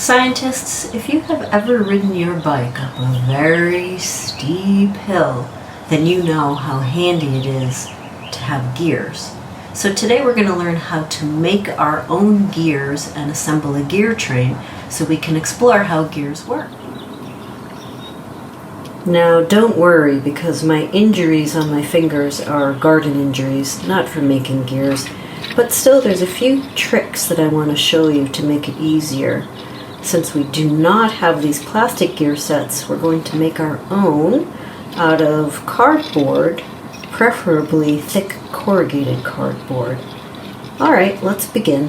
Scientists, if you have ever ridden your bike up a very steep hill, then you know how handy it is to have gears. So today we're going to learn how to make our own gears and assemble a gear train so we can explore how gears work. Now don't worry, because my injuries on my fingers are garden injuries, not from making gears, but still there's a few tricks that I want to show you to make it easier. Since we do not have these plastic gear sets, we're going to make our own out of cardboard, preferably thick corrugated cardboard. Alright, let's begin.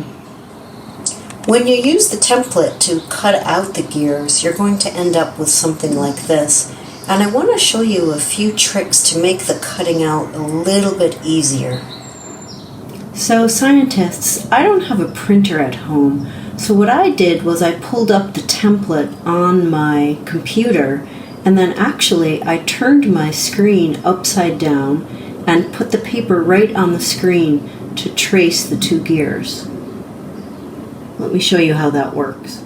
When you use the template to cut out the gears, you're going to end up with something like this. And I want to show you a few tricks to make the cutting out a little bit easier. So scientists, I don't have a printer at home. So what I did was I pulled up the template on my computer, and then actually I turned my screen upside down and put the paper right on the screen to trace the two gears. Let me show you how that works.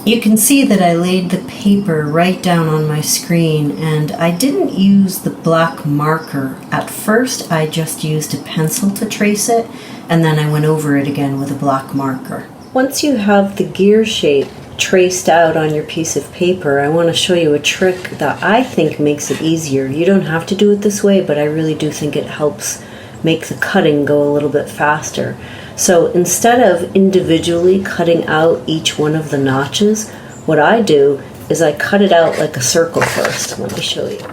You can see that I laid the paper right down on my screen, and I didn't use the black marker. At first I just used a pencil to trace it, and then I went over it again with a black marker. Once you have the gear shape traced out on your piece of paper, I want to show you a trick that I think makes it easier. You don't have to do it this way, but I really do think it helps make the cutting go a little bit faster. So instead of individually cutting out each one of the notches, what I do is I cut it out like a circle first. Let me show you.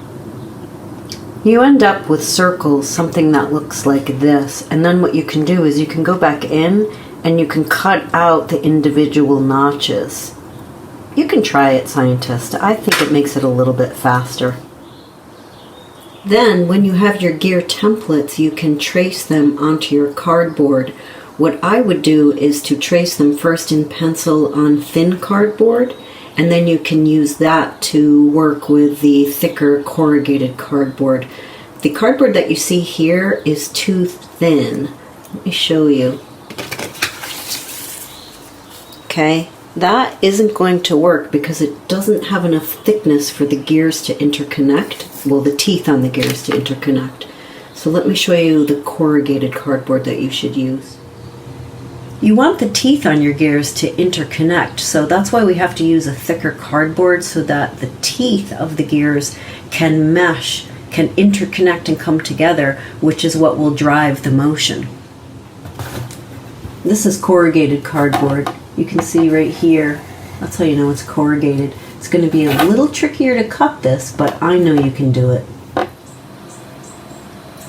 You end up with circles, something that looks like this, and then what you can do is you can go back in and you can cut out the individual notches. You can try it, scientist. I think it makes it a little bit faster. Then, when you have your gear templates, you can trace them onto your cardboard. What I would do is to trace them first in pencil on thin cardboard, and then you can use that to work with the thicker corrugated cardboard. The cardboard that you see here is too thin. Let me show you. Okay, that isn't going to work because it doesn't have enough thickness for the gears to interconnect. Well, the teeth on the gears to interconnect. So let me show you the corrugated cardboard that you should use. You want the teeth on your gears to interconnect, so that's why we have to use a thicker cardboard so that the teeth of the gears can mesh, can interconnect and come together, which is what will drive the motion. This is corrugated cardboard. You can see right here, that's how you know it's corrugated. It's going to be a little trickier to cut this, but I know you can do it.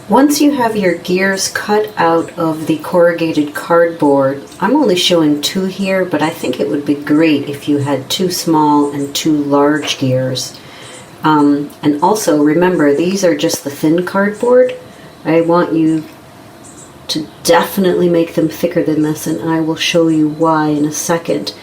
Once you have your gears cut out of the corrugated cardboard, I'm only showing two here, but I think it would be great if you had two small and two large gears. And also remember, these are just the thin cardboard. I want you to definitely make them thicker than this, and I will show you why in a second.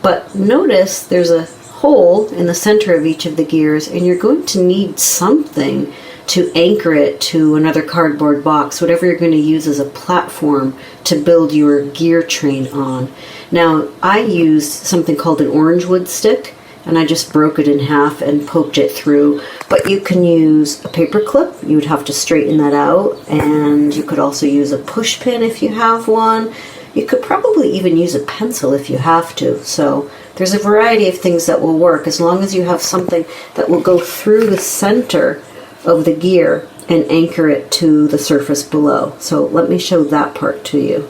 But notice there's a hole in the center of each of the gears, and you're going to need something to anchor it to another cardboard box, whatever you're going to use as a platform to build your gear train on. Now, I used something called an orange wood stick, and I just broke it in half and poked it through. But you can use a paper clip. You would have to straighten that out, and you could also use a push pin if you have one. You could probably even use a pencil if you have to. So there's a variety of things that will work as long as you have something that will go through the center of the gear and anchor it to the surface below. So let me show that part to you.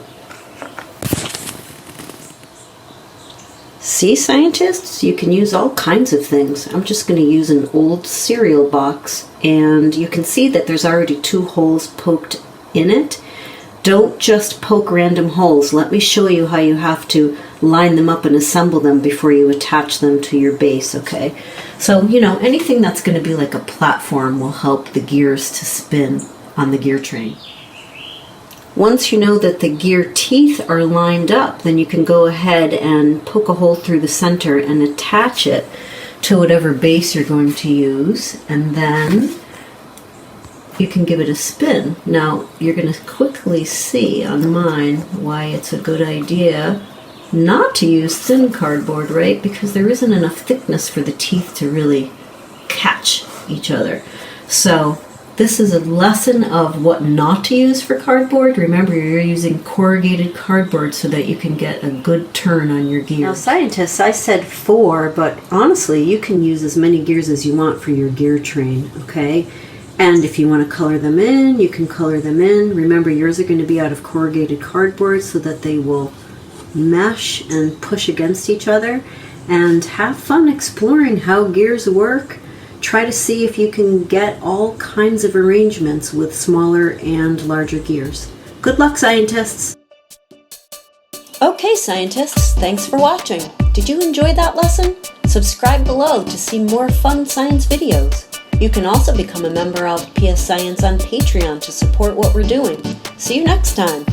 See, scientists, you can use all kinds of things. I'm just going to use an old cereal box, and you can see that there's already two holes poked in it. Don't just poke random holes. Let me show you how you have to line them up and assemble them before you attach them to your base, okay? So, you know, anything that's going to be like a platform will help the gears to spin on the gear train. Once you know that the gear teeth are lined up, then you can go ahead and poke a hole through the center and attach it to whatever base you're going to use, and then you can give it a spin. Now, you're going to quickly see on mine why it's a good idea not to use thin cardboard, right? Because there isn't enough thickness for the teeth to really catch each other. So this is a lesson of what not to use for cardboard. Remember, you're using corrugated cardboard so that you can get a good turn on your gear. Now, scientists, I said 4, but honestly, you can use as many gears as you want for your gear train, okay? And if you want to color them in, you can color them in. Remember, yours are going to be out of corrugated cardboard so that they will mesh and push against each other. And have fun exploring how gears work. Try to see if you can get all kinds of arrangements with smaller and larger gears. Good luck, scientists! Okay, scientists, thanks for watching. Did you enjoy that lesson? Subscribe below to see more fun science videos. You can also become a member of PS Science on Patreon to support what we're doing. See you next time!